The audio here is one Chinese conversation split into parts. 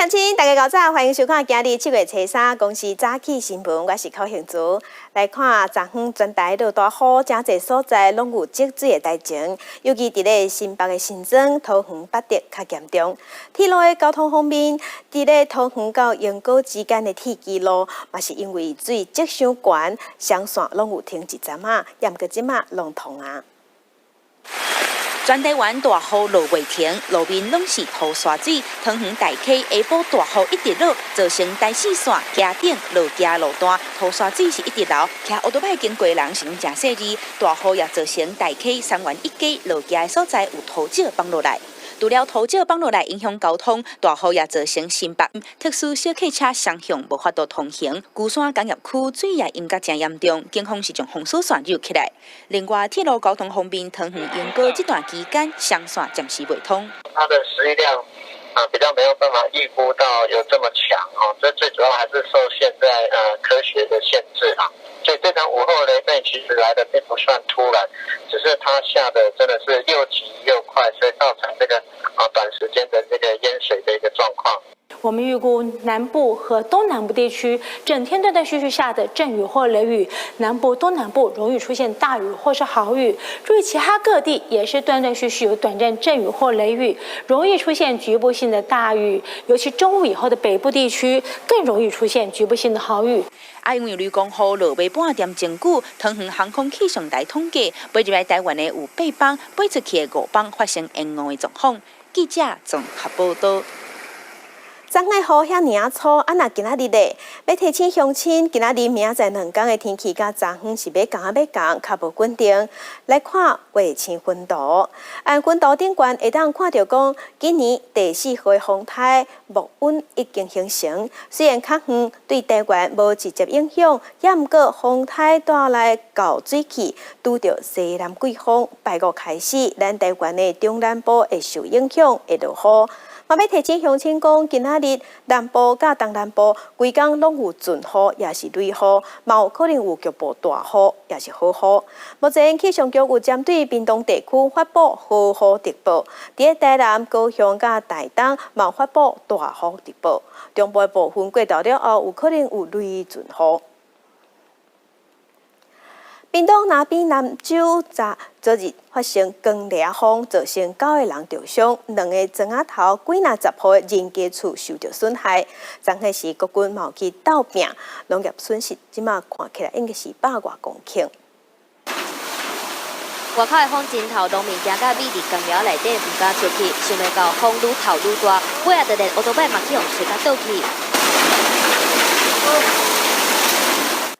乡亲，大家早早，欢迎收看今日7月初3公司早起新闻，我是寇幸珠。来看昨昏全台落大雨，真侪所在拢有积水的大情，尤其伫咧新北的新庄、桃园、八德较严重。铁路的交通方面，伫咧桃园到永高之间的铁基路，嘛是因为水积伤悬，双线拢有停一站啊，也毋过即马拢通啊。 全台湾大雨落未停，路面拢是雨刷水。桃园大溪下晡大雨一直落，造成台四线、家顶、落街路段雨刷水是一直流，骑奥多摆经过的人是真细致。大雨也造成大溪三元一街落街的所在有土石放落来。 除了土石放落来影响交通，大雨也造成新北特殊小客车双向无法度通行。鼓山工业区水也淹甲真严重，警方是将封锁线绕起来。另外，铁路交通方面，桃园永高这段期间双线暂时未通。它的时雨量比较没有办法预估到有这么强这最主要还是受现在科学的限制啊。 所以这场午后雷阵其实来的并不算突然，只是它下的真的是又急又快，所以造成这个短时间的这个淹水的一个状况。 我们预估南部和东南部地区整天断断续续下的阵雨或雷雨，南部、东南部容易出现大雨或是豪雨。注意，其他各地也是断断续续有短暂阵雨或雷雨，容易出现局部性的大雨，尤其中午以后的北部地区更容易出现局部性的豪雨。因为雷公雨落未半点钟久，桃园航空气象台统计，飞入来台湾的有8班，飞出去的5班发生延误的状况。记者综合报道。 昨个雨遐尔粗，若今仔日咧，要提醒乡亲，今仔日明仔载2天的天气，甲昨昏是要共，较无稳定。来看卫星云图，按云图顶悬会当看到讲，今年第4号的风台木温已经形成，虽然较远，对台湾无直接影响，也毋过风台带来高水汽，拄着西南季风，拜五开始，咱台湾的中南部会受影响，会落雨。 嘛要提醒乡亲讲，今仔日南部甲东南部规天拢有阵雨，也是雷雨，嘛有可能有局部大雨，也是豪雨。目前气象局有针对屏东地区发布豪雨特报，伫台南、高雄甲台东嘛发布大雨特报。中部部分过道了后，有可能有雷阵雨。 屏东那边南州昨日发生光烈风，造成9个人受伤，2个庄仔头几若10户的人家厝受到损害。昨个是国军嘛有去斗拼，农业损失即马看起来应该是100多公顷。外口的风真透，农民行到米伫公寮内底，唔敢出去，想袂到风愈透愈大，尾仔就连乌托邦嘛去用吹甲倒去。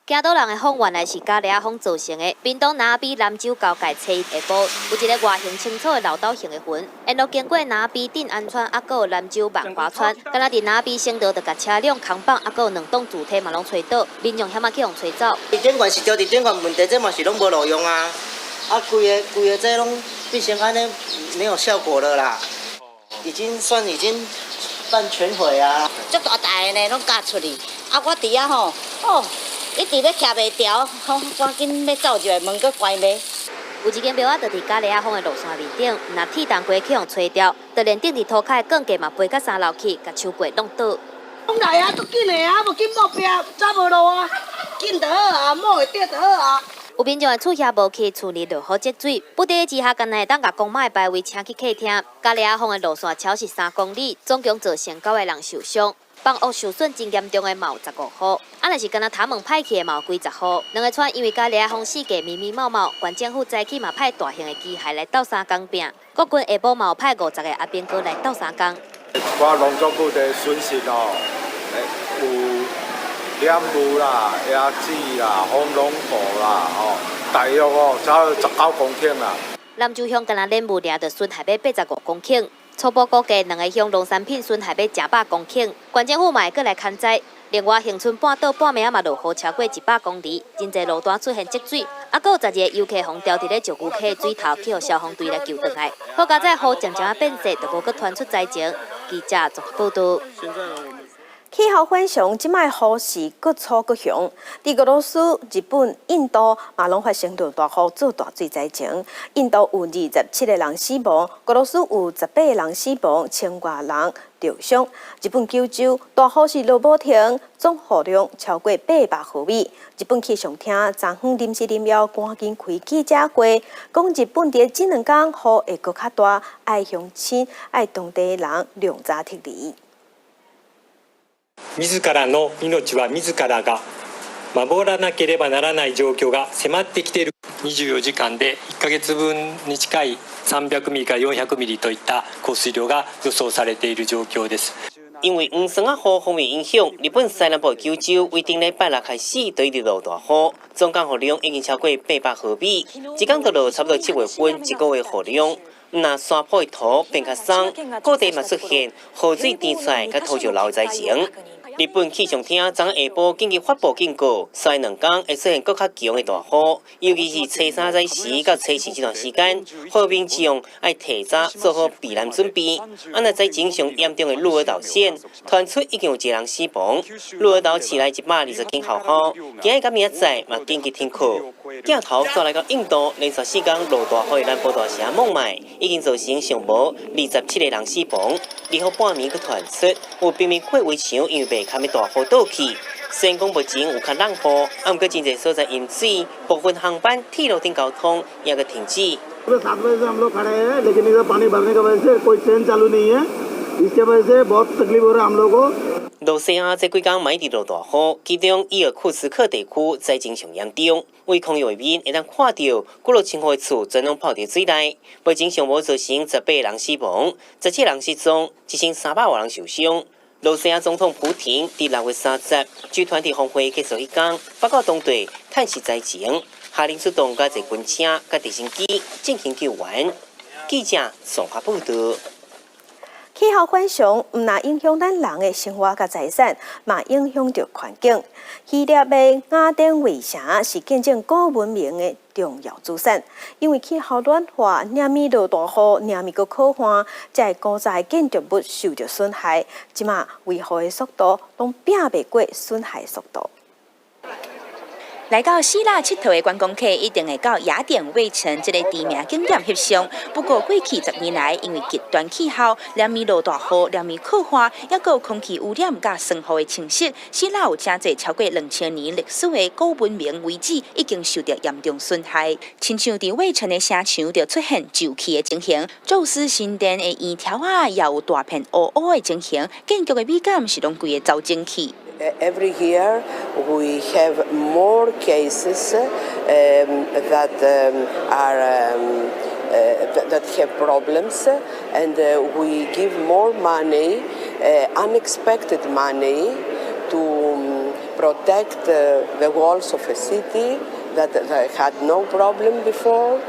惊倒人的风原来是假烈风造成的。屏东南比南州交界初一下晡，有一个外形清楚的老岛型的云，沿路经过南比镇安川，还有南州万华川，敢若伫南比省道，就甲车辆、扛棒，还有2栋主体嘛拢吹倒，民众险啊去用吹走。顶悬是对伫顶悬问题，这嘛是拢无路用啊！规个这拢变成安尼没有效果了啦，已经半全毁啊！足大台呢，拢夹出去，我伫遐吼，一直要徛袂牢，赶紧要走入来，门搁关袂。有一间庙仔就伫假烈风的路线面顶，若铁当过去用吹掉，就连顶伫涂骹的钢架嘛飞到3楼去，甲树柜弄倒。拢来啊，足紧的啊，无紧目标，走无路啊，紧就好啊，摸会着就好啊。有民众的厝遐无去处理落雨积水，不得之下，干那会当甲公妈的排位请去客厅。假烈风的路线超是3公里，总共造成9个人受伤。 房屋受损真严重的嘛有15户，若是干那塔门歹去的嘛有几十户。2个村因为假烈风四界密密茂茂，县政府早起嘛派大型的机械来斗相共拼，国军下晡嘛有派50个阿兵哥来斗相共。我农作物的损失有染雾啦、野籽啦、风龙果啦，大约差不多19公顷啦。南州乡干那染雾掠着损害要85公顷。 初步估计，2个乡农产品损害要100公顷，县政府嘛会过来勘灾。另外，恒春半岛半暝嘛落雨超过100公里，真侪路段出现积水，还佫有10个游客红掉伫咧石牛溪水头，去互消防队来救回来。好佳在雨渐渐变细，就无佫传出灾情。记者综合报道。气候反常，即摆雨势搁粗搁凶。伫俄罗斯、日本、印度嘛拢发生着大雨做大水灾情。印度有27个人死亡，俄罗斯有18个人死亡，1000多人受伤。日本九州大雨是落无停，总雨量超过800毫米。日本气象厅昨昏临时临了，赶紧开记者会，讲日本伫这2天雨会搁较大，爱乡亲、爱当地人量早撤离。自らの命は自らが守らなければならない状況が迫ってきている。24時間で1ヶ月分に近い300ミリから400ミリといった降水量が予想されている状況です。因为黄霜啊雨方面影响，日本西南部九州为顶礼拜六开始就一直落大雨，总降雨量已经超过800毫米，一天就落差不多7月份一个月雨量。那山坡的土变较松，各地嘛出现雨水填出来、甲土石流灾情。日本气象厅昨下晡紧急发布警告，西2天会出现更较强的大雨，尤其是初3早时到初4这段时间，呼吁民众要提早做好避难准备。那灾情上严重的鹿儿岛县，传出已经有1人死亡。鹿儿岛市内120间学校，今日甲明仔嘛紧急停课。镜头转来到印度，连续4天落大雨的南部大城孟买，已经造成上无27个人死亡。2号半暝，佮传出有平民过围墙，因为被堪的大雨倒去。虽然讲目前有较冷雨，不过真侪所在淹水，部分航班、铁路等交通也佮停止。7 बजे से हम लोग खड़े हैं, लेकिन इधर पानी भरने की वजह से कोई ट्रेन चालू नहीं है. इसके वजह से बहुत तकलीफ हो रहा है हम लोग को. 罗西亚这几天买地落大雨，其中伊尔库斯克地区灾情上严重。为控油面会当看到几落清水厝全拢泡伫水内，目前上无造成18人死亡，17人失踪，1300多人受伤。罗西亚总统普廷伫6月30据团体峰会结束迄天，报告当地探视灾情，下令出动甲一军车、甲直升机进行救援。记者综合报道。气候反常毋但影响咱人的生活甲财产，嘛影响着环境。希腊的雅典卫城是见证古文明的重要资产，因为气候暖化，连绵落大雨，连绵个可旱，才会古早的建筑物受着损害。即马维护的速度拢拼袂过损害速度。来到希腊佚佗的观光客一定会到雅典卫城这个知名景点翕相。不过过去10年来，因为极端气候、连绵落大雨、连绵酷旱，还有空气污染甲酸雨的侵蚀，希腊有真侪超过2000年历史的古文明遗址已经受到严重损害。亲像伫卫城的城墙就出现旧气的情形，宙斯神殿的圆条啊，也有大片乌乌的情形，建筑的美感是拢规个走进去。Every year we have more cases that have problems, and we give more money, unexpected money, to protect the walls of a city that had no problem before.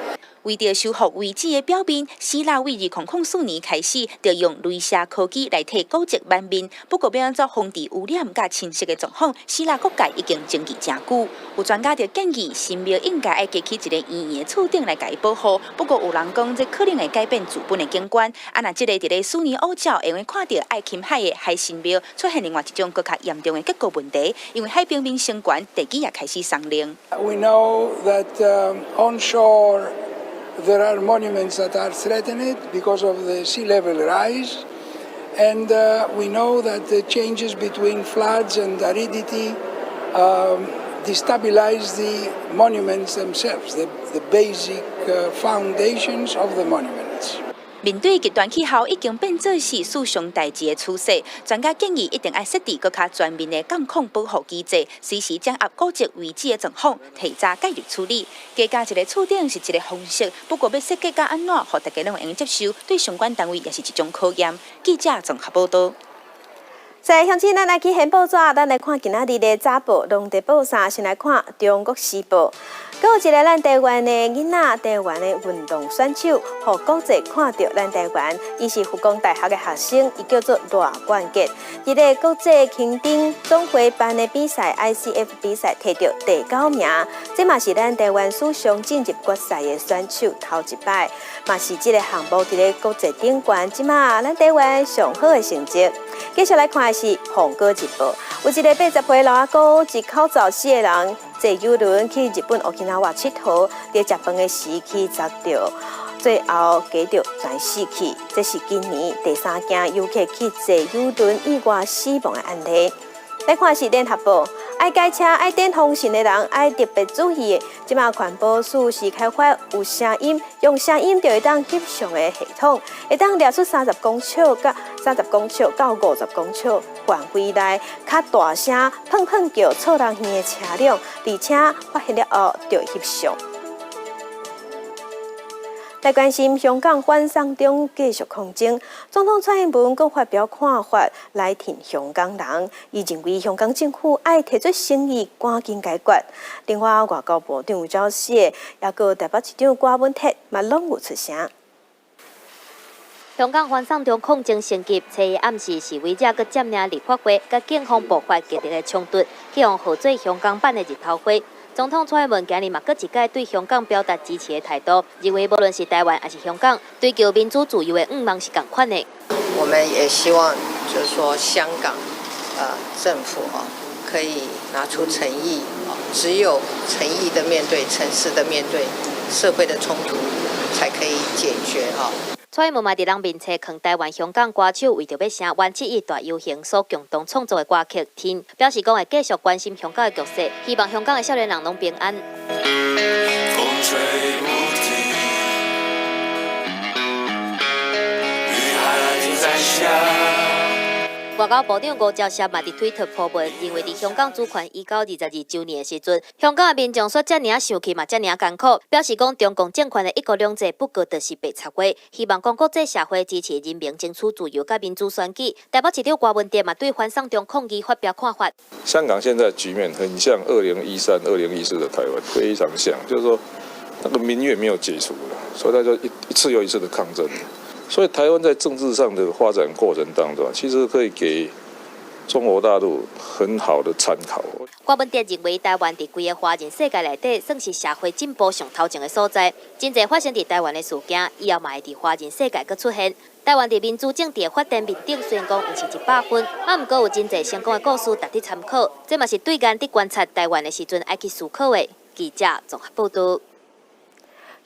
为着修复遗址的表面，希腊为2004年开始，就用镭射科技来替古迹挽面。不过，要安怎防治污染甲侵蚀的状况，希腊各界已经争议真久。有专家就建议，神庙应该要架起一个圆圆的厝顶来加以保护。不过，有人讲这可能会改变主本的景观。若这个伫咧苏尼欧角，会用看到爱琴海的海神庙出现另外一种更加严重的结构问题，因为海平面升高，地基也开始松动。We know that onshore there are monuments that are threatened because of the sea level rise, and we know that the changes between floods and aridity destabilize the monuments themselves, the basic foundations of the monuments. 面对极端气候已经变作是史上大事的趋势，专家建议一定要设置更加全面的监控保护机制，随时掌握古迹遗址的状况，提早介入处理。加加一个厝顶是一个方式，不过要设计到安怎，让大家拢会用接受，对相关单位也是一种考验。记者综合报道。在乡亲，咱来去现报纸，咱来看今仔日的早报、农地报啥？先来看《中国时报》。还有一个咱台湾的囡仔，台湾的运动选手，互国际看到咱台湾。伊是复工大学的学生，伊叫做赖冠杰。伊在国际轻丁总会办的比赛 ICF 比赛摕到第9名，这嘛是咱台湾史上进入决赛的选手头一摆，嘛是这个项目伫咧国际顶悬，即嘛咱台湾上好的成绩。接下来看的是《红歌日报》，有一个80岁老阿公，一口罩死的人坐游轮去日本沖縄佚佗，伫食饭的时去砸到，最后加着全死去。这是今年第3件游客去坐游轮意外死亡的案例。来看是《联合报》，爱开车、爱点风神的人爱特别注意。即马环保署是开发有声音，用声音就会当翕相的系统，会当抓出30公尺到50公尺范围内较大声碰碰叫错人耳的车辆，而且发现了后就翕相。来关心香港反送中继续抗争，总统蔡英文更发表看法来挺香港人，伊认为香港政府爱提出诚意，赶紧解决。另外，外交部长吴钊燮也个台北市长郭文铁嘛拢有出声。香港反送中抗争升级，初一暗时示威者佮占领立法会，佮警方爆发激烈的冲突，希望号做香港版的日头花。总统蔡英文今日嘛，搁一改对香港表达支持的态度，认为无论是台湾还是香港，追求民主自由的愿望是同款的。我们也希望，就是说香港，政府可以拿出诚意，只有诚意的面对、诚实的面对社会的冲突，才可以解决蔡英文嘛，伫人面前扛台湾、香港歌手为着要声湾7.1大游行所共同创作的歌曲《天》，表示讲会继续关心香港的局势，希望香港的少年人拢平安。风吹不停，雨还在下。外交部长吴钊燮嘛伫推特po文，认为伫香港主权移交22周年的时阵，香港的民众说遮尔受气嘛，遮尔艰苦，表示讲中共政权的一国两制不过就是白插话，希望讲国际社会支持人民争取自由甲民主选举。台北市长郭文典嘛对反送中抗议发表看法。香港现在局面很像2013、2014的台湾，非常像，就是说那个民怨没有解除了，所以他就一次又一次的抗争。所以台湾在政治上的发展过程当中，其实可以给中国大陆很好的参考。郭文典认为，台湾伫规个华人世界内底，算是社会进步上头前的所在。真侪发生伫台湾的事件，以后嘛会伫华人世界阁出现。台湾伫民主政治的发展面顶，虽然讲毋是100分，毋过有真侪成功的故事值得参考。这嘛是对岸伫观察台湾的时阵爱去思考的。记者综合报道。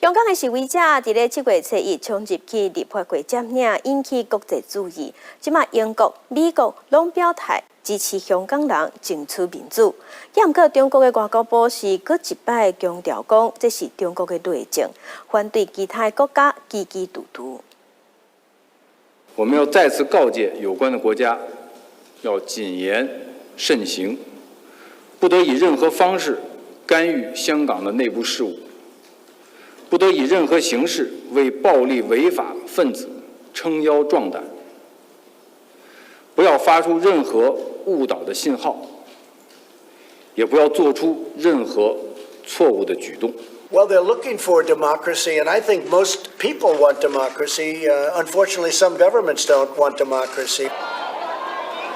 香港的示威者伫咧7月初1冲入去立法会占领，引起国际注意。即马英国、美国拢表态支持香港人争取民主。也毋过，中国的外交部是搁一摆强调讲，这是中国的内政，反对其他国家积极独独。我们要再次告诫有关的国家，要谨言慎行，不得以任何方式干预香港的内部事务。不得以任何形式为暴力违法分子撑腰壮胆，不要发出任何误导的信号，也不要做出任何错误的举动。Well, they're looking for democracy, and I think most people want democracy. Unfortunately, some governments don't want democracy.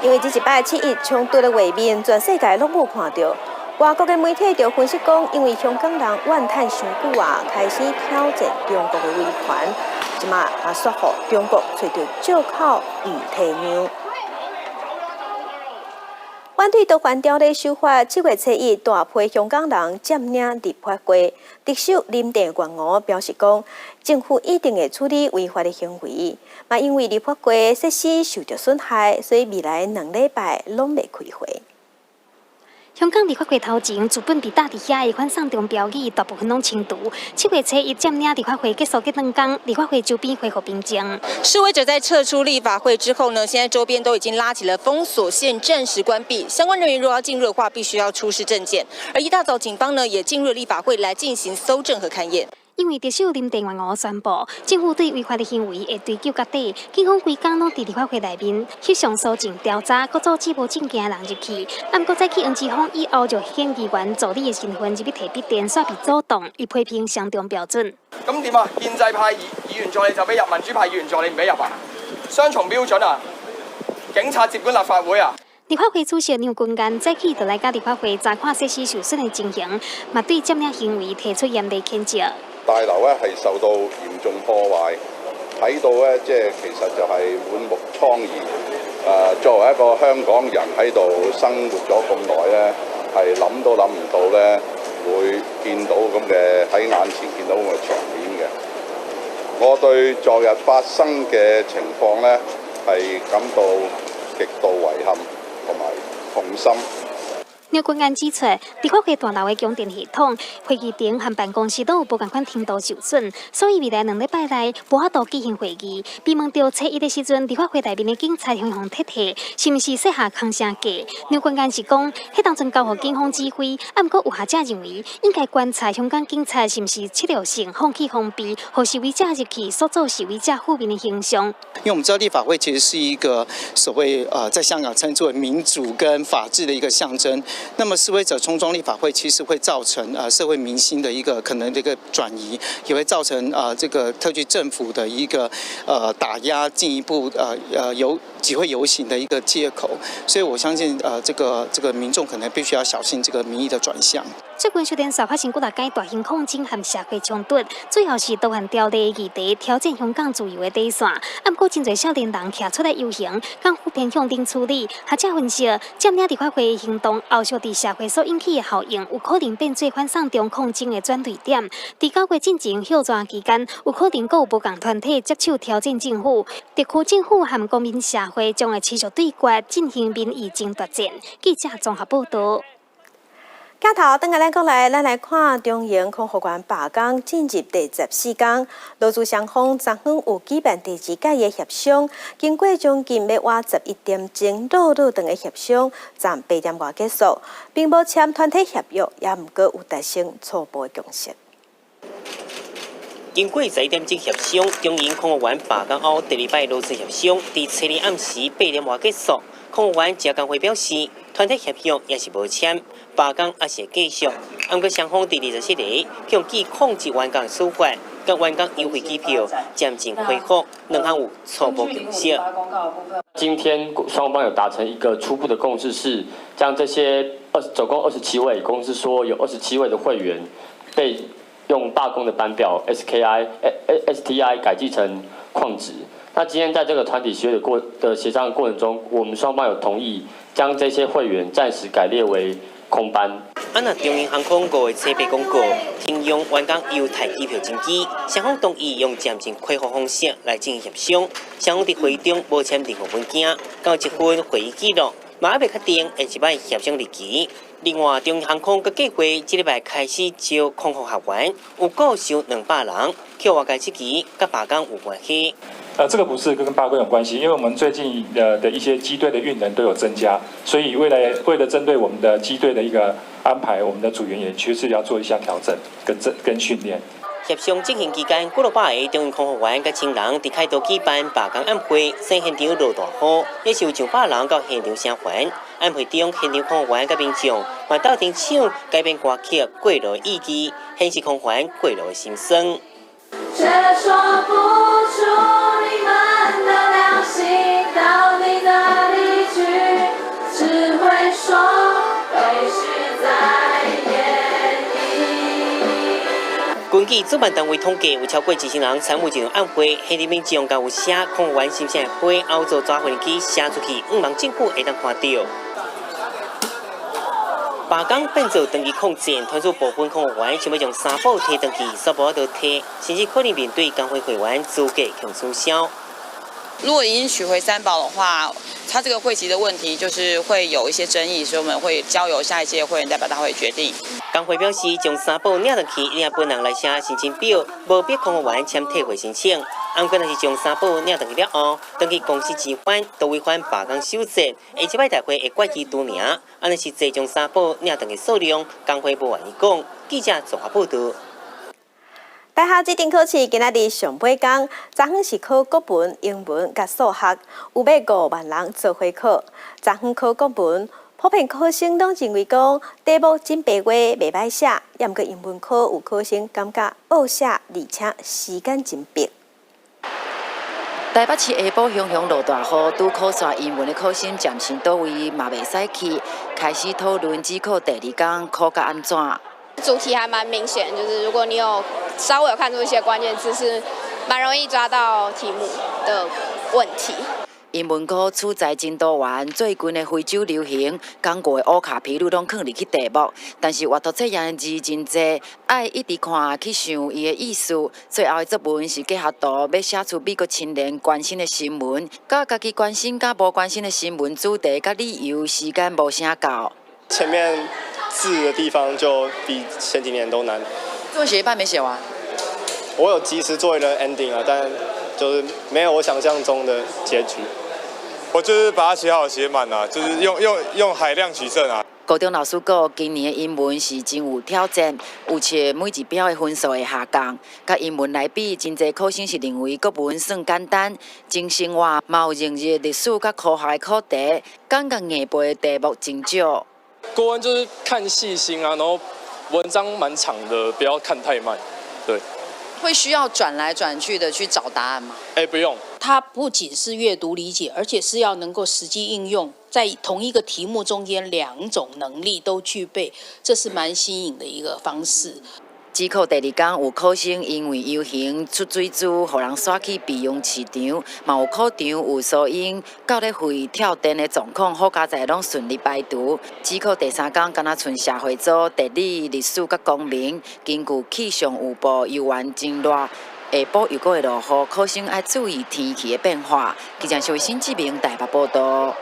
因为这一摆7月冲突的画面，全世界拢无看到。外国的媒体就分析讲，因为香港人怨叹伤久开始挑战中国的威权，即马也说服中国找到借口与退让。反对逃犯条例修法7月初1大批香港人占领立法会，特首林郑月娥表示讲，政府一定会处理违法的行为，嘛因为立法会设施受到损害，所以未来2礼拜拢未开会。香港立法会头前，原本被搭伫遐的反送中标语，大部分拢清除。7月初1占领立法会结束嘅2天，立法会周边恢复平静。示威者在撤出立法会之后呢，现在周边都已经拉起了封锁线，暂时关闭。相关人员如果要进入的话，必须要出示证件。而一大早，警方呢也进入立法会来进行搜证和勘验。因为特首林郑月娥宣布，政府对违法的行为会追究到底。警方规天拢伫立法会内面翕相搜证调查，各组织无证件的人入去。不过早起黄之锋以后就显议员助理的身份入去提笔电，煞被阻挡，以批评相当标准。咁點啊？建制派議員助理就俾入，民主派議員助理唔俾入啊？雙重標準啊！警察接管立法會啊！立法會主席楊君彥早起就來到立法會查看設施受損的情形，嘛對佔領行為提出嚴厲譴責。大樓咧係受到嚴重破壞，睇到咧即係其實就係滿目瘡痍，作為一個香港人喺度生活咗咁耐咧，係諗都諗唔到咧，會見到咁嘅喺眼前見到咁嘅場面嘅。我對昨日發生嘅情況咧係感到極度遺憾同埋痛心。廖君安指出，地法會大樓嘅供電系統、會議廳和辦公室都有無共款程度受損，所以未來2禮拜內無法度舉行會議。被問到初一的時陣，地法會內面的警察向徹底，是毋是設下空聲計？廖君安是講，迄當陣交予警方指揮，不過有學者認為，應該觀察香港警察是毋是策略性放棄封閉，讓示威者入去塑造示威者負面的形象。因為我們知道立法會其實是一個所謂在香港稱之為民主跟法治的一個象徵。那麼示威者衝撞立法會，其實會造成社會民心的一個可能的一個轉移，也會造成這個特區政府的一個打壓，進一步集會遊行的一個借口。所以我相信這個民眾可能必須要小心這個民意的轉向。最近小電視發生幾大件大型抗爭和社會衝突，最後是倒行條例議題挑戰香港自由的底線。不過真濟少年人站出來遊行，港府偏向定處理。學者分析，佔領立法會的行動後續佇社會所引起的效應，有可能變做反送中抗爭的轉捩點。佇9月進行休戰期間，有可能還有無共團體接手挑戰政府。特區政府和國民社會將會持續對決，進行民意爭奪戰。記者綜合報道。鏡頭等下咱過來，咱來看中央科學館罷工進入第14天，勞資雙方昨昏有舉辦第2屆的協商，經過將近要話11點鐘繞長的協商，暫8點外結束，並無簽團體協約，也毋過有達成初步共識。經過11點鐘協商，中央科學館罷工後第2擺勞資協商，在初日暗時8點外結束。科學館職工會表示，團體協約也是無簽，罷工也是會繼續。不過雙方第27日強制控制員工處罰，甲員工優惠機票漸進恢復，2項有初步共識。今天雙方有達成一個初步的共識，是將這些總共27位，公司說有27位的會員被用罷工的班表 STI 改記成曠職。那今天在這個團體協協商的過程中，我們雙方有同意將這些會員暫時改列為空班。中央航空5月7日公告，停用員工優待機票登記，雙方同意用漸進恢復方式來進行協商。雙方在會中無簽任何文件，到1份會議記錄，嘛還未確定下一擺協商日期。另外，中央航空佮計劃這禮拜開始招空服學員，有夠收200人，叫外界這期佮罷工有關係。這個不是跟罷工有關係，因為我們最近的一些機隊的運能都有增加，所以為了針對我們的機隊的一個安排，我們的組員也確實要做一下調整跟訓練。協商進行期間，幾落百個中央空服員佮青人佇凱道舉辦罷工晚會，現場落大雨，也是有上百人到現場聲援。晚會中，現場空服員佮民眾還鬥陣唱改編歌曲《過路的意義》，顯示空服員過路的心聲。卻說不出你們的良心到底哪裡去，只會說都是在演繹。根據主辦單位統計，有超過1000人參與這場晚會，現場民眾甲有寫空服員心聲的花，後做抓回機寫出去，希望政府會當看到。罷工變做長期抗戰，團組部分空服員想要將三寶提登記，煞無法度提，甚至可能面對工會會員資格強取消。如果已經取回三寶的話，他這個會籍的問題就是會有一些爭議，所以我們會交由下一屆會員代表大會決定。工會表示，將三寶領登記，領本人來寫申請表，無必空服員簽退回申請。不過，若是將三寶領登記了後，登記公司違反，都違反罷工守則，下一擺大會會決議除名。安尼實際將三寶領登記數量，工會無願意講。記者綜合報道。大學指定考試今仔日上8天，昨昏是考國文、英文甲數學，有要5萬人做會考。昨昏考國文，普遍考生都認為講題目真白話袂歹寫，也毋過英文科有考生感覺好寫，而且時間真迫。台北市下晡洶洶落大雨，拄考煞英文的考生暫時倒位嘛袂使去，開始討論指考第2天考甲安怎。主題還蠻明顯，就是如果你有稍微有看出一些關鍵字，是蠻容易抓到題目的問題。英文科处在真多元，最近的非洲流行港国的乌卡皮鲁拢放入去题目，但是阅读测验字真济，爱一直看去想伊的意思。最后的作文是结合图，要写出美国青年关心的新闻，甲家己关心甲无关心的新闻主题甲理由，时间无啥够。前面字的地方就比前几年都难。作文写一半没写完。我有及时做一个 ending 啊，但就是没有我想象中的结局。我就是把它写好写满啊，就是用海量取胜啊。高中老师讲，今年的英文是真有挑战，有且每一标的分数会下降。甲英文来比，真侪考生是认为国文算简单，真生活嘛有认识历史甲科学的课题，感觉硬背的题目真少。国文就是看细心啊，然后文章蛮长的，不要看太慢。对。会需要转来转去的去找答案吗？不用。它不仅是阅读理解，而且是要能够实际应用，在同一个题目中间2种能力都具备，这是蛮新颖的一个方式。指考第2天有考生因为游行出水珠，互人刷去备用市场，嘛有考场有噪音、到咧会跳电的状况，好佳在拢顺利排除。指考第3天，敢若剩社会组、地理、历史甲公民，根据气象预报，又完真热。下晡又会落雨，考生要注意天气的变化。记者小新志明台北报道。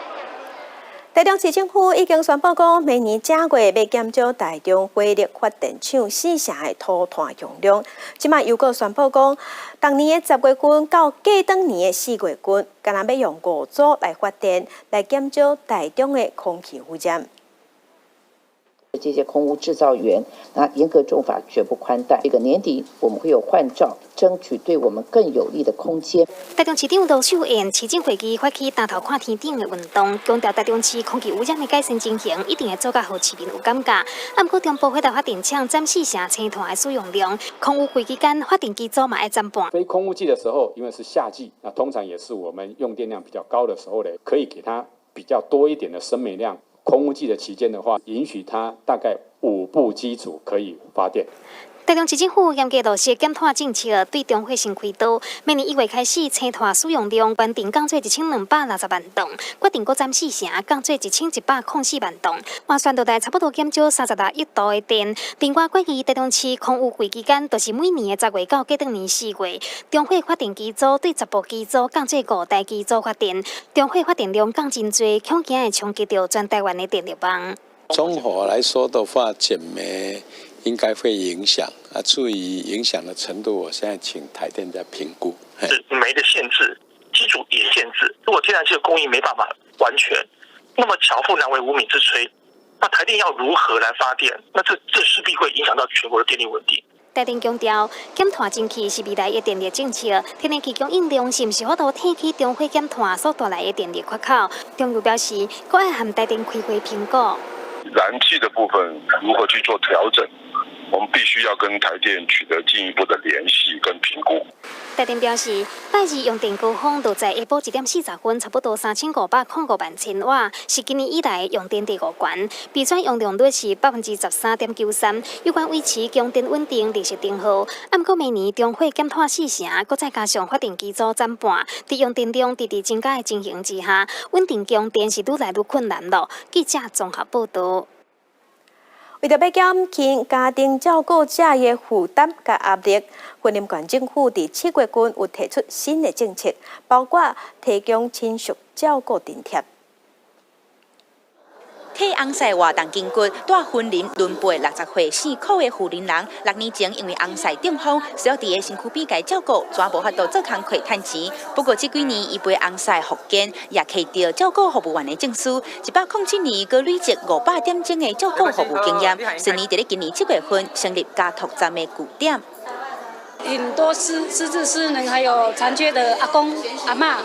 台中市政府已经宣布讲，明年正月要减少台中火力发电厂4成的土炭用量。即卖又搁宣布讲，当年的10月份到过当年的4月份，敢若要用5组来发电，来减少台中的空气污染。这些空污制造源，那严格重罚，绝不宽待。这个年底我们会有换照，争取对我们更有利的空间。台中市长卢秀燕市政会议发起抬头看天顶的运动，强调台中市空气污染的改善情形一定会做到让市民有感觉。不过中部火力发电厂占4成青炭的使用量，空污季期间发电机组嘛要暂缓。非空污季的时候，因为是夏季，那通常也是我们用电量比较高的时候呢，可以给它比较多一点的生煤量。空污季的期间的话，允许它大概5部机组可以发电。台中市政府严格落实减碳政策，对中火先开刀。明年1月开始，青炭使用量原定降做1260万吨，决定搁占4成，降做1104万吨，换算落来差不多减少36亿度的电。另外，关于台中市空污季期间，就是每年的10月到过当年4月，中火发电机组对10部机组降做5台机组发电，中火发电量降真多，恐惊会冲击到全台湾的电力网。综合来说的话，减煤应该会影响啊。至于影响的程度，我现在请台电在评估。是煤的限制，机组也限制。如果天然气的供应没办法完全，那么巧妇难为无米之炊。那台电要如何来发电？那这势必会影响到全国的电力稳定。台电强调，减碳增气是未来的电力政策，天然气供应量是不是法度替起中火减碳所带来的电力缺口？中油表示，阁要和台电开会评估。燃气的部分如何去做调整？我们必须要跟台电取得进一步的联系跟评估。台电表示，拜日用电高峰就在下晡1点40分，差不多3505万千瓦，是今年以来用电第5悬，备选用量率是13.93%，有关维持供电稳定、利息定好。不过明年中火减碳4成，搁再加上发电机组占半，在用电量直直增加的情形之下，稳定供电是愈来愈困难了。记者综合报道。为着要减轻家庭照顾者的负担甲压力，云林县政府伫7月份有提出新的政策，包括提供亲属照顾津贴。替翁婿活动筋骨，在云林轮陪60岁4苦的富人人，6年前因为翁婿中风，需要伫个身躯边家照顾，全无法度做工课趁钱。不过这几年，伊陪翁婿复健，也摕到照顾服务员的证书。107年，佮累积500点钟的照顾服务经验，顺利伫咧今年7月份成立家托站的据点。很多失智失能还有残缺的阿公阿嬷，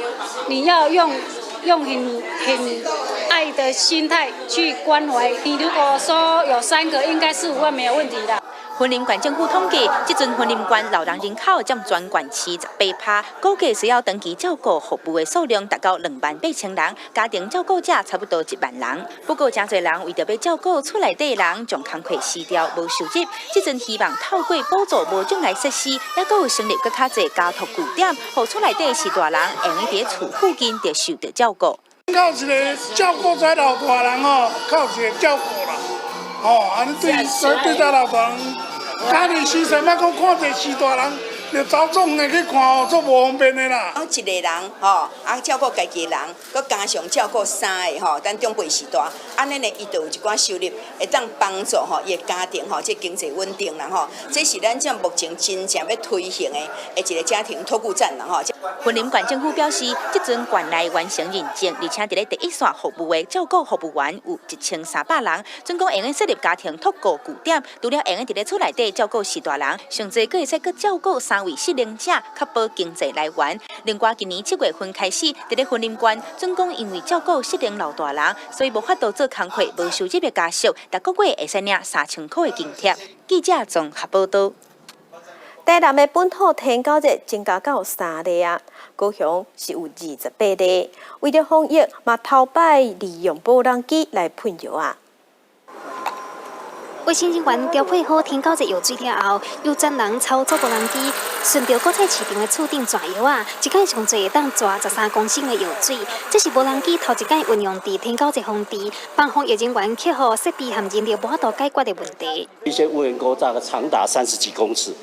你要用很爱的心态去关怀。你如果说有3个，应该4、5万没有问题的。云林县政府统计，即阵云林县老人人口占全县市18%，估计需要长期照顾服务的数量达到28000人，家庭照顾者差不多1万人。不过，真侪人为着要照顾厝内底的人，将工课辞掉，无收入。即阵希望透过补助无障碍设施，也阁有成立更较侪家托据点，互厝内底是大人会用伫厝附近就受到照顾。靠一个照顾在老大人哦，靠一个照顾啦，安尼对在老大人，家己时阵莫讲看一个是大人，就走总的去看哦，足无方便的啦。一个人照顾家己的人，佮加上照顾三个咱长辈是大，安尼呢，伊就有一寡收入，会当帮助伊的家庭即经济稳定啦这是咱目前真正要推行的一个家庭托顾站啦云林县政府表示，即阵县内完成认证，而且伫咧第一线服务的照顾服务员有1300人，总共会用设立家庭托顾据点，除了会用伫咧厝内底照顾是大人，上侪阁会使阁照顾3位适龄者，确保经济来源。另外，今年7月份开始，伫咧云林县，总共因为照顾适龄老大人，所以无法度做工课无收入的家属，逐个月会使领3000块的津贴。记者综合报道。台南的本土天狗日增加到3例啊，高雄是有28例。为了防疫，嘛头摆利用无人机来喷药啊。卫生人员调配好天狗日药水了后，有10人操作无人机，顺着国菜市场的厝顶抓药啊，一摆上侪会当抓13公升的药水。这是无人机头一摆运用伫天狗日荒地，帮防疫人员克服设备含人力无法度解决的问题。一些无人钩大概长达30几公尺。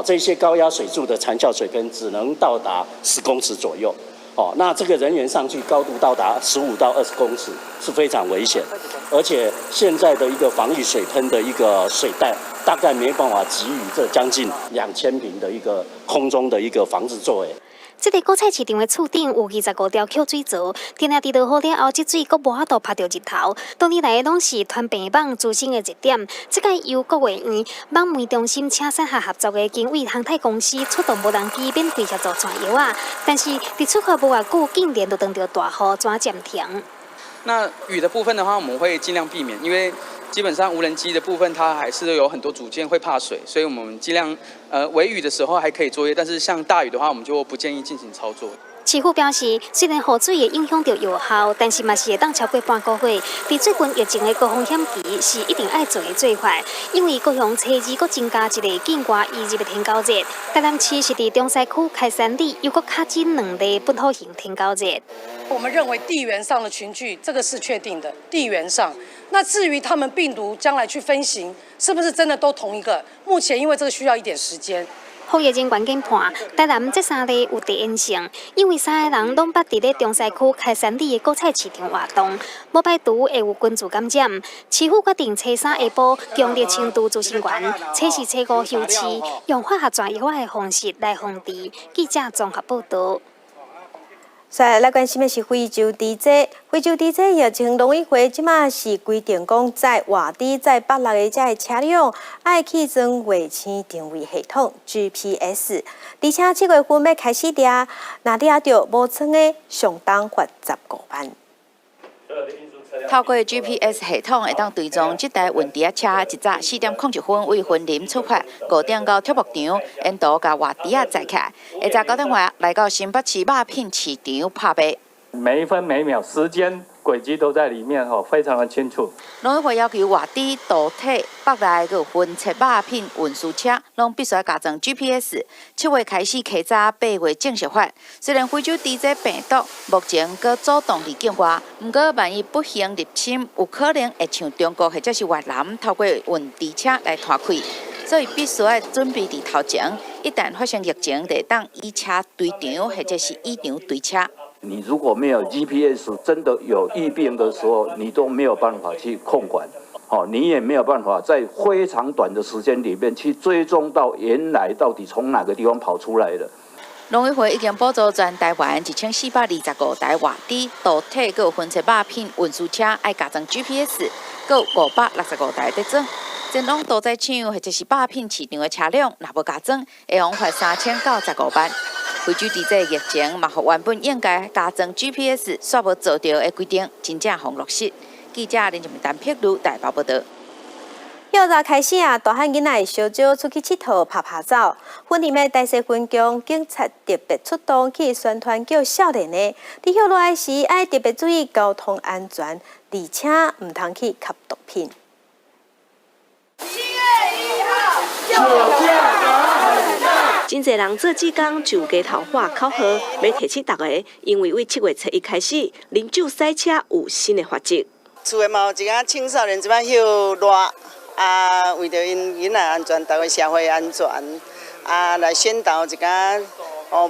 这些高压水柱的残效水喷只能到达10公尺左右。那这个人员上去高度到达15到20公尺是非常危险，而且现在的一个防御水喷的一个水袋，大概没办法给予这将近2000坪的一个空中的一个防治作为。这个果菜市场的厝顶有25条扣水槽，天下地落好了后，这水阁无法度拍到日头。当年来的拢是团病网滋生的热点。这个由国卫院网媒中心请产合作的经纬航太公司出动无人机免费协助抓药啊，但是伫出发无偌久，竟然就撞到大雨抓暂停。那雨的部分的话，我们会尽量避免，因为基本上无人机的部分它还是有很多组件会怕水，所以我们尽量微雨的时候还可以作业，但是像大雨的话，我们就不建议进行操作。市府表示，虽然雨水会影响到药效，但是嘛是会当超过半个月。伫最近疫情的高风险期，是一定爱做的做法。因为高雄初二阁增加一个境外移入的天狗日，台南市是伫中西区开山里又阁加进2例本土型天狗日。我们认为地缘上的群聚，这个是确定的，地缘上。那至于他们病毒将来去分型，是不是真的都同一个？目前因为这个需要一点时间。防疫人员研判，台南这3例有第因性，因为3个人拢捌伫咧中西区开山里的果菜市场活动，无排除会有群聚感染。市府决定初3下晡强烈轻度执行员，初4、初5休市，用化学抓药的方式来防治。记者综合报道。来关心的是非洲猪瘟。非洲猪瘟疫情农委会即马是规定讲，在外地在北落的这车辆，爱去装卫星定位系统 GPS， 而且7月份要开始抓，若抓到无装的，上当罚15万。透过 GPS 系统，会当追踪这台运猪车一早4点01分为云林出发，5点到跳牧场，沿途甲活猪仔载起来，下早9点外来到新北市肉品市场拍卖。每一分每秒时间轨迹都在里面非常的清楚。农委会要求活猪、导体、北内个分切肉品运输车，拢必须要加装 GPS。7月开始起早，8月正式发。虽然非洲猪瘟病毒目前搁主动伫境外，不过万一不幸入侵，有可能会像中国或者是越南透过运猪车来拖开，所以必须要准备伫头前。一旦发生疫情，就当移车堆场或者是移场堆车。你如果没有 GPS， 真的有疫病的时候，你都没有办法去控管，你也没有办法在非常短的时间里面去追踪到原来到底从哪个地方跑出来的。农委会已经补助全台湾1425台活猪、导体、佮分切肉品运输车，爱加装 GPS， 佮565台在装。前往屠宰场或者是肉品市场的车辆，若无加装，会用罚3000到15万。非洲猪瘟疫情嘛，互原本应该加装 GPS 煞无做到的规定，真正互落实。记者林俊丹、佩如台报报道。幼早开始大汉囡仔小酒出去佚佗、拍照。婚礼的大细分宫警察特别出动去宣传，叫少年的伫休落来时要特别注意交通安全，而且唔通去吸毒品。真侪人做志工就街头画口号，要提醒大家，因为为7月初1开始，啉酒赛车有新的法则。厝的嘛有一个青少年即摆休热，为着因囡仔安全，大家社会安全，来宣导一个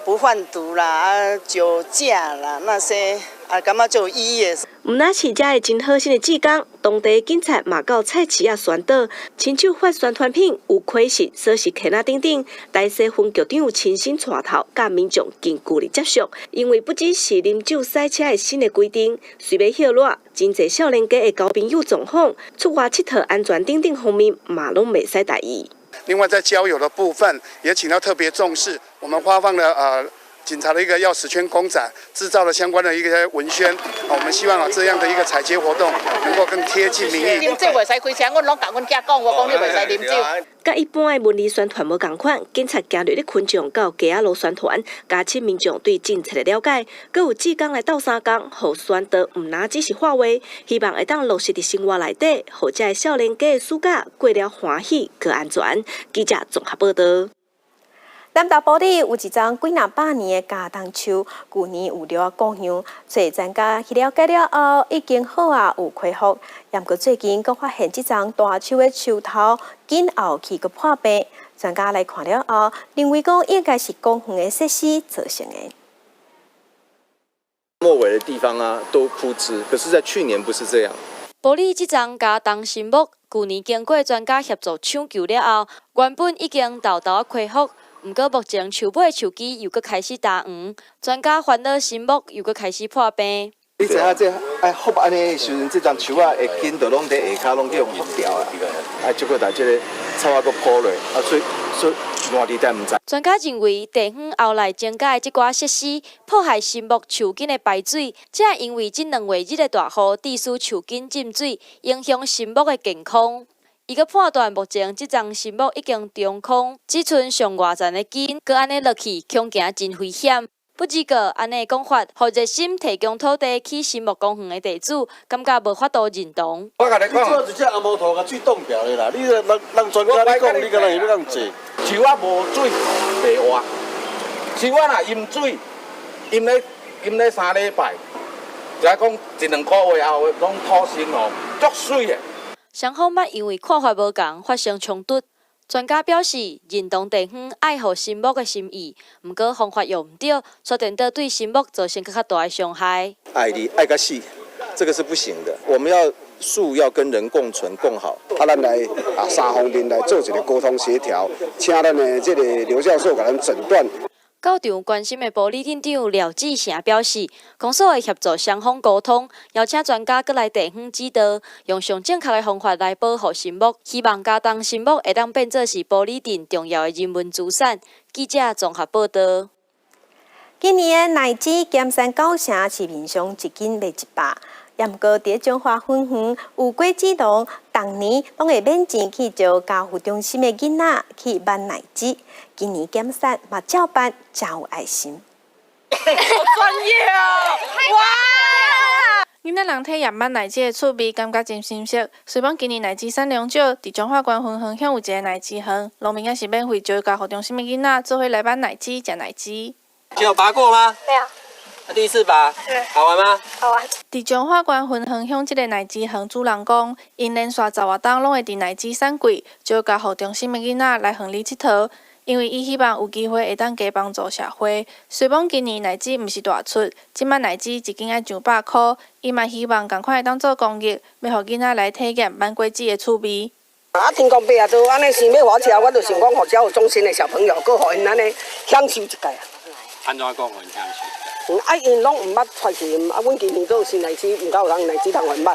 不贩毒啦，酒驾啦那些，感觉就有意义的。毋但是遮个真好心的志工，当地警察嘛到菜市啊宣导，亲手发宣传品有窥视、锁匙坑仔等等。大西分局长亲身带头，甲民众近距离接触，因为不只是啉酒赛车的新的规定，随要歇热，真侪少年家的交朋友状况、出外佚佗安全等等方面嘛拢袂使大意。另外在交友的部分，也请到特别重视，我们发放了警察的一个钥匙圈公仔，制造了相关的一个文宣。我们希望这样的一个采接活动能够更贴近民意。啉酒袂使开车，阮拢甲阮囝讲，我讲你袂使啉酒。甲一般的文字宣传无共款，警察加入咧群众到街仔路宣传，加深民众对警察的了解。阁有志工来斗相共，互宣导毋单只是话话，希望会当落实伫生活内底，互遮的少年家的暑假过了欢喜、可安全。记者综合报道。南投埔里有一丛几若百年的茄苳树，去年有了故乡，所专家去了解了后，已经好有恢复。不过最近阁发现这丛大树的树头紧后去阁破病，专家来看了后，认为讲应该是公园的设施造成的。末尾的地方都枯枝，可是，在去年不是这样。埔里这丛茄苳新木，去年经过专家协助抢救了后，原本已经豆豆恢复。毋过目前树尾树枝又搁开始打黄，专家烦恼新木又搁开始破病。你知影这复安尼的时阵，这丛树会紧就拢伫下骹拢去用复掉啊！结果这个草搁破落，所以烂地带毋知。专家认为地方后来增加的这寡设施，破坏新木树根的排水，这因为这2月日的大雨，致使树根浸水，影响新木的健康。伊个判断，目前这丛新木已经中空，只剩上外层的根，搁安尼落去，恐惊真危险。不只个安尼讲法，互热心提供土地去新木公园的地主，感觉无法度认同。我甲你讲，做一只阿毛头甲水冻掉的啦，你人专家你讲，你敢若会要咁做？树无水袂活，树若淹水，淹咧3礼拜，就讲1-2个月后拢土生足水的。双方捌因为看法无同发生冲突，专家表示认同地方爱护新木的心意，毋过方法用毋对，说定得对新木造成更较大的伤害。爱你爱个死，这个是不行的。我们要树要跟人共存共好。咱来3方面来做一个沟通协调，请咱的这个刘教授给咱诊断。到场关心的埔里镇长廖志成表示，公所会协助双方沟通，邀请专家搁来地方指导，用上正确的方法来保护新木，希望茄苳新木会当变作是埔里镇重要的人文资产。记者综合报道。今年的奶子咸山9城市面上一斤卖100，也毋过伫中华分园有果子农，逐年拢会免钱去招家护中心的囡仔去买奶子。今年减产嘛照办，真有爱心。好专业哦！哇！囡仔人体验捌奶子的趣味，感觉真新鲜。虽讲今年奶子产量少，伫中华关分园乡有一个奶子园，农民也是免费招家护中心的囡仔做伙来买奶子、食奶子。你有拔过吗？没有。第一次拔，好玩吗？好玩。伫中华关分园乡这个奶子园主人讲，因连续10外冬拢会伫奶子产季招家护中心的囡仔来园里佚佗。因为伊希望有机会会当加帮助社会。虽讲今年奶子毋是大出，即摆奶子一斤要上100块，伊嘛希望赶快会当做公益，要互囡仔来体验慢果子的趣味。天公伯都安尼想要我吃，我就想讲，互教育中心的小朋友，佮互因安尼享受一下。安怎讲互因享受？因拢毋捌出去，阮今年都有新奶子，毋够有人奶子通还捌。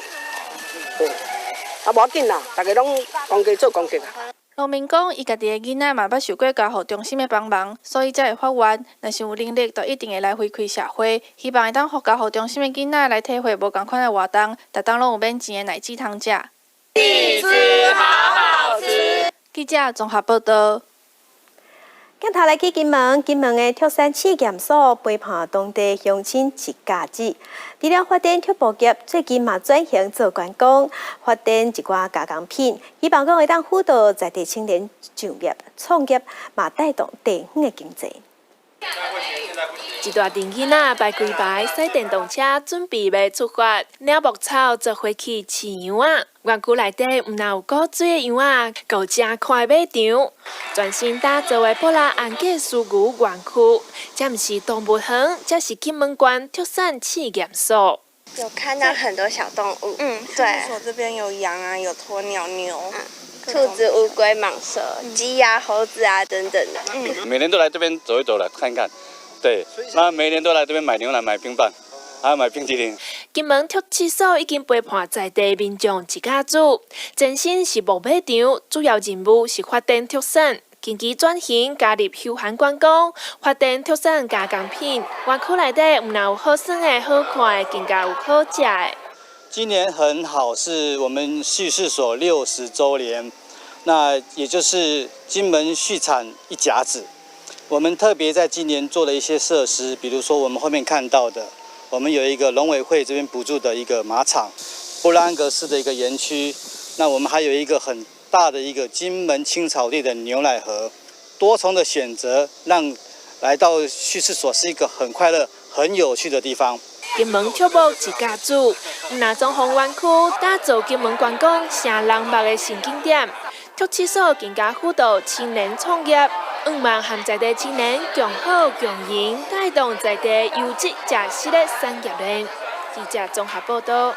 无要紧啦，大家拢公家做公益啊。农民讲，伊家己的囡仔嘛捌受过家护中心的帮忙，所以才会发愿。若是有能力，就一定会来回馈社会，希望会当互家护中心的囡仔来体会无共款的活动，逐当拢有免钱的奶子通食。地吃好好吃。记者综合报道。镜头来去金门，金门的特产试验所陪伴当地乡亲一假日。除了发展畜牧业，最近嘛转型做观光，发展一寡加工品，希望讲会当辅导在地青年就业、创业，嘛带动地方的经济。一大群囡仔排规排，驶电动车准备要出发。鸟木草做花去饲羊仔，园区内底唔但有古水的羊仔，够正快马场。全新打造的布拉安格斯牛园区，这不是动物园，这是金门县特产试验所。有看到很多小动物，对。我这边有羊啊，有鸵鸟、牛。兔子、乌龟、蟒蛇、鸡啊、猴子啊等等的。每年都来这边走一走来看看，对。那每年都来这边买牛奶、买冰棒，还有买冰淇淋。金门特试所已经陪伴在地民众一家子，前身是牧马场，主要任务是发展特产。近期转型加入休闲观光，发展特产加工品。园区内底唔但有好耍的好看的，更加有好食的。今年很好，是我们畜试所60周年，那也就是金门畜产一甲子。我们特别在今年做了一些设施，比如说我们后面看到的，我们有一个农委会这边补助的一个马场，布拉安格斯的一个园区，那我们还有一个很大的一个金门青草地的牛奶河，多重的选择，让来到畜试所是一个很快乐、很有趣的地方。金门畜牧一家子，那中红园区打造金门观光成人目的新景点，特试所更加辅导青年创业，希望和在地青年共好共赢，带动在地优质食食的产业链。记者综合报道。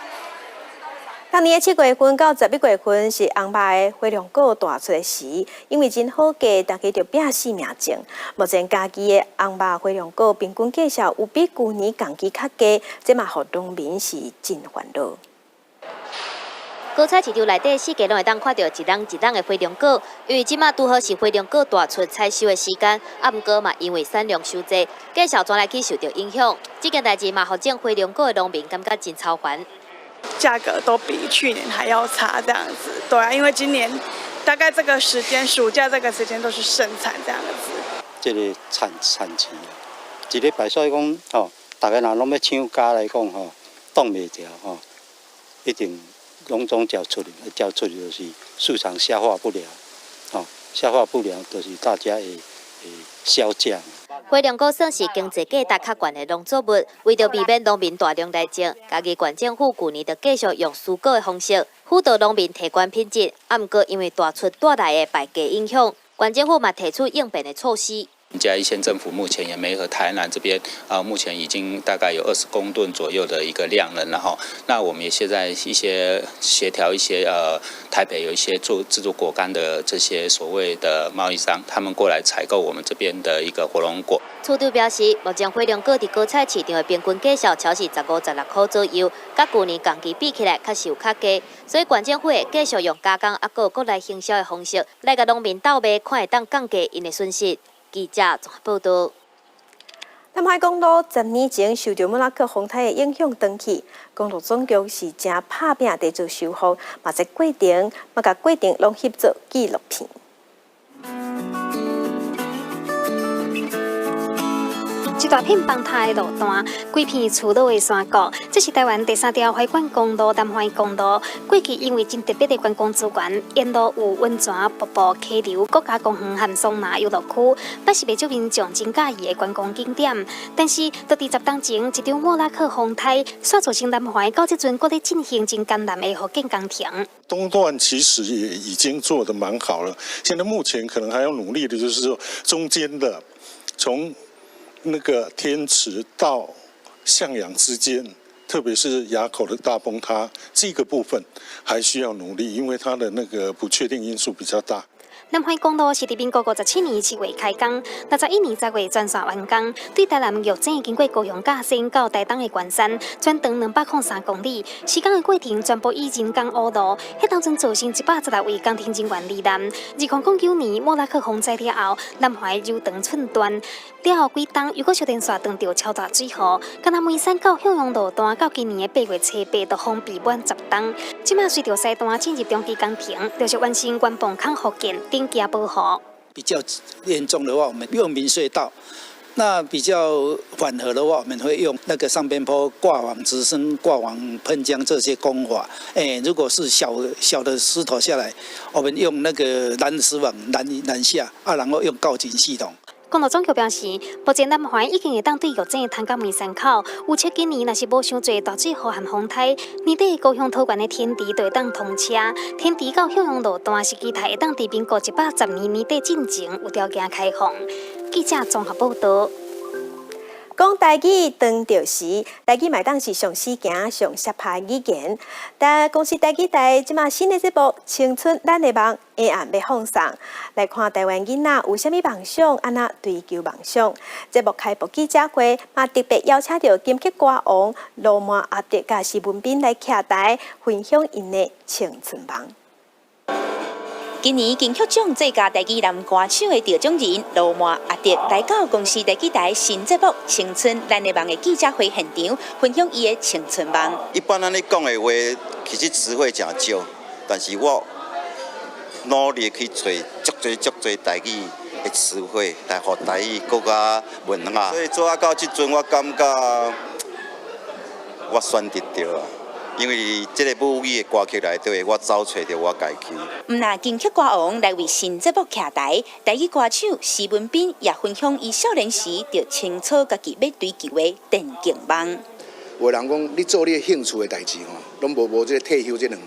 当年的7月份到11月份是红白的花龙果大出的时，因为真好价，大家就拼死命种。目前家己的红白花龙果平均价格有比去年同期较低，这嘛互农民是真烦恼。果菜市场内底四界拢会当看到一档一档的花龙果，因为即马拄好是花龙果大出采收的时间，毋过嘛因为产量收窄，价格转来去受到影响。这件代志嘛，互种花龙果的农民感觉真操烦。价格都比去年还要差，这样子。对啊，因为今年大概这个时间，暑假这个时间都是盛产这样子。这个产期，一礼拜所以讲，大家若拢要抢价来讲，挡袂住，一定拢总交出去，就是市场消化不了，消化不了，就是大家会销价。花龙果算是经济价值较悬的农作物，为着避免农民大量来种，家己县政府去年就继续用蔬果的方式辅导农民提高品质。毋过因为大出带来的败价影响，县政府嘛提出应变的措施。嘉义县政府目前也没和台南这边目前已经大概有20公吨左右的一个量了，然后那我们也现在一些协调一些台北有一些制作果干的这些所谓的贸易商，他们过来采购我们这边的一个火龙果。处长表示，目前花龙果伫果菜市场的平均价格超是15-16块左右，甲去年同期比起来，确实有较低，所以县政府会继续用加工还有国内行销的方式来甲农民斗卖，看会当降低因的损失。记者综合报道。南海公路10年前受到莫拉克风台的影响断去，公路总局是正拍拼地做修复，嘛在过程，嘛甲过程拢翕做纪录片。一大片崩塌的路段，规片粗鲁的山谷，这是台湾第3条海管公路南海公路。过去因为真特别的观光资源，沿路有温泉、瀑布、溪流、国家公园和桑拿游乐区，摆是袂少民众真介意的观光景点。但是，到10当前，一场莫拉克风台，煞造成南海到这阵搁咧进行真艰难的复建工程。东段其实也已经做得蛮好了，现在目前可能还要努力的就是说中间的从那个天池到向阳之间，特别是垭口的大崩塌这个部分，还需要努力，因为它的那个不确定因素比较大。南海公路是伫民国57年7月开工，61年10月全线完工。对台南玉井经过高雄甲线到台东的关山，全长203公里。施工的过程全部以人工挖路，迄当阵造成116位工程人员罹难。2009年莫拉克洪灾了后，南海柔长寸断，了后几冬又搁小电线断到超大水河，甘那梅山到向阳路段到今年的8月初8都封闭满10冬。即马随着西段进入中期工程，就是完成原泵坑复建。加保护比较严重的话，我们用明隧道；那比较缓和的话，我们会用那个上边坡挂网直升、挂网喷浆这些工法。如果是小的石头下来，我们用那个拦石网拦下，然后用告警系统。公路总局表示，目前南环已经会当对玉井的潭港梅山口，预测今年若是无伤侪大水河和风台，年底高雄桃园的天池就会当通车。天池到向阳路段是期待会当伫民国110年年底进前有条件开放。记者综合报道。讲台语当着时，台语麦当是上死行、上适拍语言。但公司台语台即马新的节目《青春咱的梦》下暗要放送，来看台湾囡仔有啥物梦想，安那追求梦想。节目开播记者会嘛特别邀请到金曲歌王罗曼阿迪甲施文彬来徛台，分享因的青春梦。今年金曲奖最佳台语男歌手的得奖人罗曼阿迪来到公司台语台新节目《青春咱的梦》的记者会现场，分享伊的青春梦。一般咱咧讲的话，其实词汇真少，但是我努力去找足多台语的词汇，来互台语更加文雅。所以做到即阵，我感觉我选择到啊。因为这个母语的歌曲内底，我找找到我家己。毋那金曲歌王来为新节目徛台，台语歌手施文彬也分享伊少年时就清楚家己要追求的电竞梦。有人讲，你做你兴趣的代志吼，拢无这个退休这2年，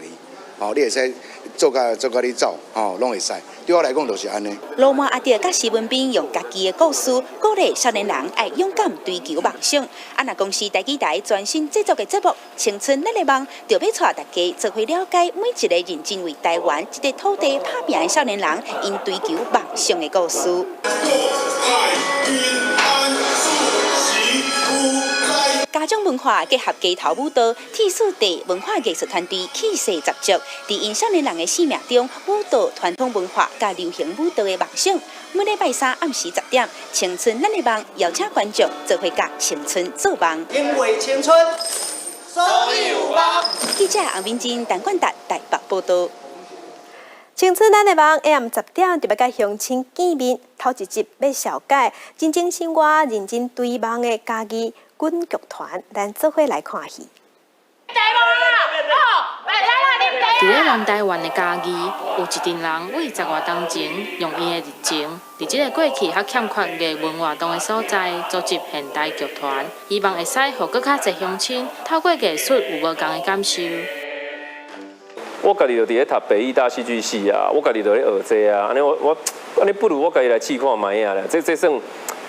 你会使做甲你走，拢会使。对我来讲就是安尼。罗曼阿迪甲施文彬用家己的故事鼓励少年人爱勇敢追求梦想。若公司台语台全新制作的节目《青春咱的梦》，就要带大家做伙了解每一个认真为台湾这个土地打拼的少年人因追求梦想的故事。家长文化结合街头舞蹈，铁树地文化艺术团队气势十足，在因少年人的生命中，舞蹈传统文化甲流行舞蹈的梦想。每礼拜3暗时10点，《青春咱的梦》邀请观众做伙甲青春做梦。因为青春，所以有梦。记者洪敏珍、陈冠达台北报道。青春咱的梦，下暗10点特别甲乡亲见面，头一集要小解真正生活、认真追梦的家己滚剧团，咱做伙来看戏。伫咧南台湾的家己，有一群人为10外当前，用伊的热情，伫即个过去较欠缺艺文活动的所在，组织现代剧团，希望会使互更较侪乡亲透过艺术有无同的感受。我家己就伫咧读北艺大戏剧系啊，我家己就咧学这啊，安尼我安尼不如我家己来试看卖啊啦，这算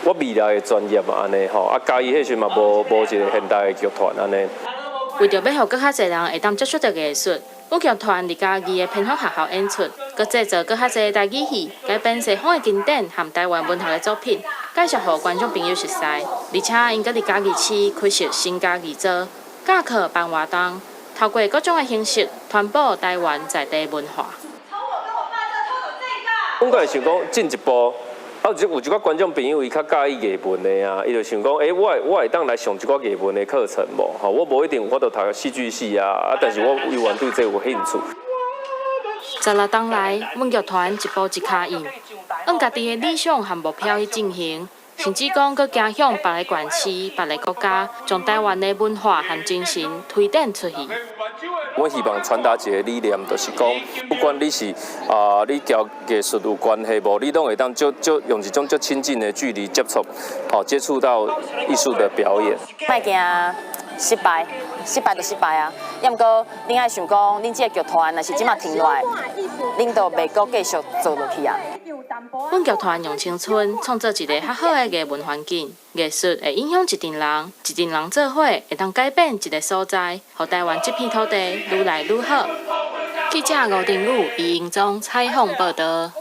我未来的专业嘛安尼吼，嘉义迄时嘛无一个现代的剧团安尼。为着要互更较侪人会当接触到艺术，舞剧团伫家己的偏乡学校演出，佮制作更较侪台语戏，改编西方的经典和台湾文学的作品，介绍互观众朋友熟悉。而且因佮伫家己市开设新家己做教课办活动，透过各种的形式传播台湾在地文化。我个想讲进一步。有一寡观众朋友伊较介意艺文的啊，伊就想讲，我会当来上一寡艺文的课程无？吼，我无一定有法度读戏剧系啊，但是我永远对这有兴趣。16冬来，阮剧团一步一脚印，按家己的理想和目标去进行，甚至讲佮走向别个县市、别个国家，将台湾的文化和精神推展出去。我希望传达一个理念，就是讲，不管你是你交艺术有关系无，你拢会当用一种亲近的距离接触，接触到艺术的表演。莫惊失败，失败就失败啊！要毋过，恁爱想讲，恁这个剧团若是即马停落来，恁就袂阁继续做落去啊。阮剧团用青春创造一个较好的艺文环境，艺术会影响一群人，一群人做伙会当改变一个所在，互台湾这片土地愈来愈好。记者吴定宇、余英忠采访报道。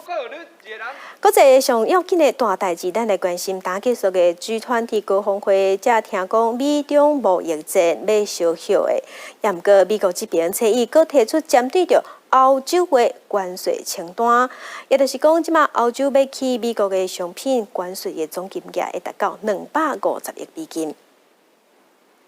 搁一个上要紧的大代志，咱来关心打结束的 G20 高峰会，才听讲美中贸易战要小小的，也毋过美国这边倡议搁提出针对着欧洲的关税清单，也就是讲，即马欧洲要去美国的商品关税的总金额会达到250亿美金。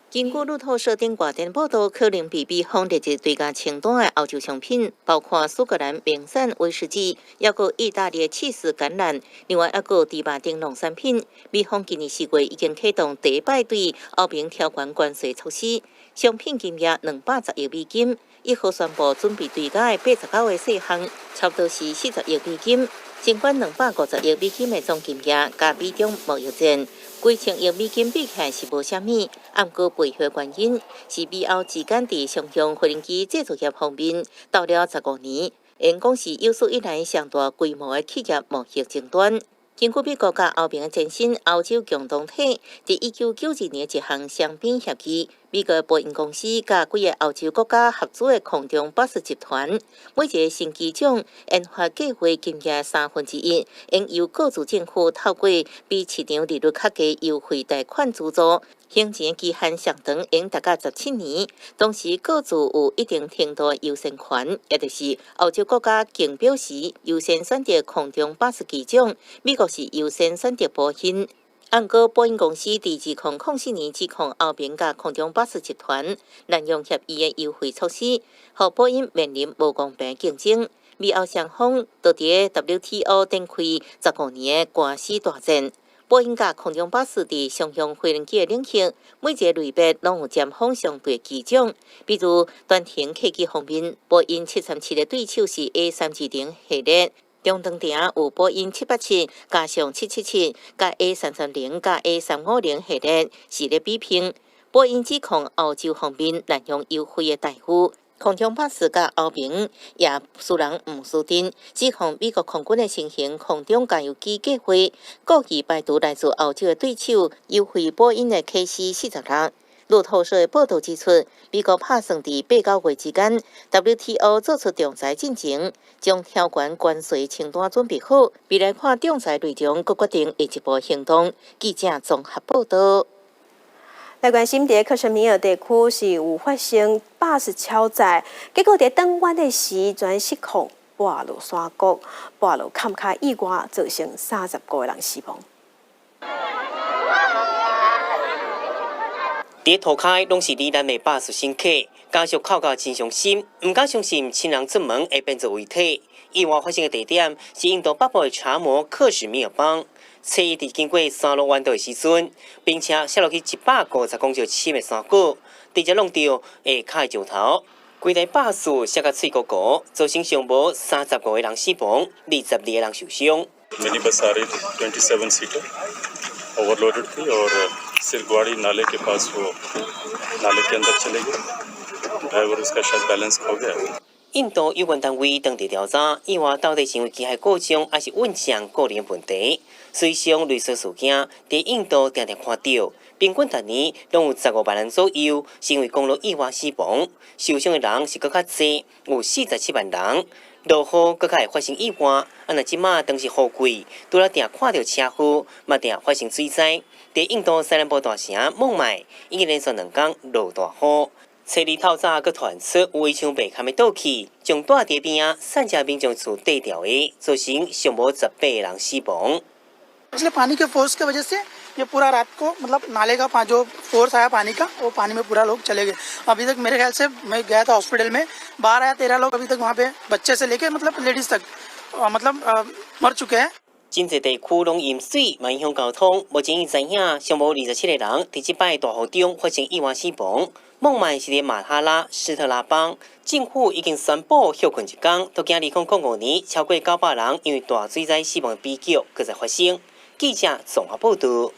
根据路透社顶外电报道，可能被美方列入追加清单的欧洲商品，包括苏格兰名产威士忌，也有意大利的起司橄榄，另外还有猪肉等农产品。美方今年4月已经启动第一摆对欧盟调悬关税措施，商品金额210亿美金。1号宣布准备追加的89个细项，差不多是40亿美金，尽管250亿美金的总金额，加美中贸易战。几千亿美金比起来是无啥物，按过背后原因是美欧之间伫商用飞行机制造业方面斗了15年，因讲是有史以来上大规模的企业贸易争端。根据美国甲欧盟的前身欧洲共同体伫1992年一项双边协议，美国波音公司甲几个欧洲国家合资的空中巴士集团，每一个新机种研发计划金额1/3，应由各自政府透过比市场利率较低优惠贷款资助。行前期限上长，应达到17年，同时各自有一定程度的优先权，也就是欧洲国家竞标时优先选择空中巴士机种，美国是优先选择波音。按过波音公司伫2004年指控欧盟甲空中巴士集团滥用协议的优惠措施，互波音面临无公平竞争。美欧双方都伫 WTO 展开15年的官司大战。波音甲空中巴士伫商用飞行机的领域，每一个类别拢有尖峰相对机种。比如短程客机方面，波音737的对手是 A320系列；中长程有波音787加上777加 A330加 A350系列是咧比拼。波音指控欧洲方面滥用优惠的待遇。空中巴士甲欧盟也输人毋输阵，指控美国空军的新型空中加油机计划，故意排除来自欧洲的对手，优惠波音的 KC-46。路透社的报道指出，美国打算伫8-9月之间 ，WTO 做出仲裁进程，将调悬关税清单准备好，未来看仲裁内容，佮决定下一步行动。记者综合报道。来关心伫克什米尔地区是有发生巴士超载，结果伫转弯的时转失控滑落山谷，滑落坎卡意外，造成30个人死亡。伫涂骹拢是罹难的巴士乘客，家属哭到真伤心，唔敢相信亲人出门会变做遗体。意外发生的地点是印度北部的查摩克什米尔邦。车伫经过山路弯道的时阵，并且驶落去150公尺深的山谷，直接弄到下骹的石头。规台巴士摔到碎鼓鼓，造成上无35个人死亡，22个人受伤。मिनी बस आ रही थी 27 seater overloaded थी और सिरगवाड़ी नाले के पास वो नाले के अंदर चले गई ड्राइवर उसका शायद बैलेंस खो गया। 印度有关单位当地调查，意外到底是因为机械故障，还是运将个人问题？水上类似事件在印度常常看到，平均逐年拢有15万人左右是因为公路意外死亡，受伤的人是更较济，有47万人。落雨更较会发生意外，若即马当是雨季，拄了定看到车祸，嘛定发生水灾。在印度西南部大城孟买，已经连续2天落大雨。车里透早佮传出有围墙被砍的倒去，将大地边啊散家民众厝地掉的，造成上无18个人死亡。इसलिए पानी के फोर्स की वजह से ये पूरा रात को मतलब नाले का जो फोर्स आया पानी का वो पानी में पूरा लोग चले गए। अभी तक मेरे ख्याल से मैं गया था हॉस्पिटल में 12 या 13 लोग अभी तक वहाँ पे बच्चे से लेके मतलब लेडीज तक मतलब मर चुके हैं。真侪地区拢淹水，嘛影响交通。目前已知影，上无27个人伫即摆大雨中发生意外死亡。孟买是伫马哈拉施特拉邦，政府已经宣布休困1天，都惊2005年超过900人因为大水灾死亡的悲剧，搁再发生。记者综合报道。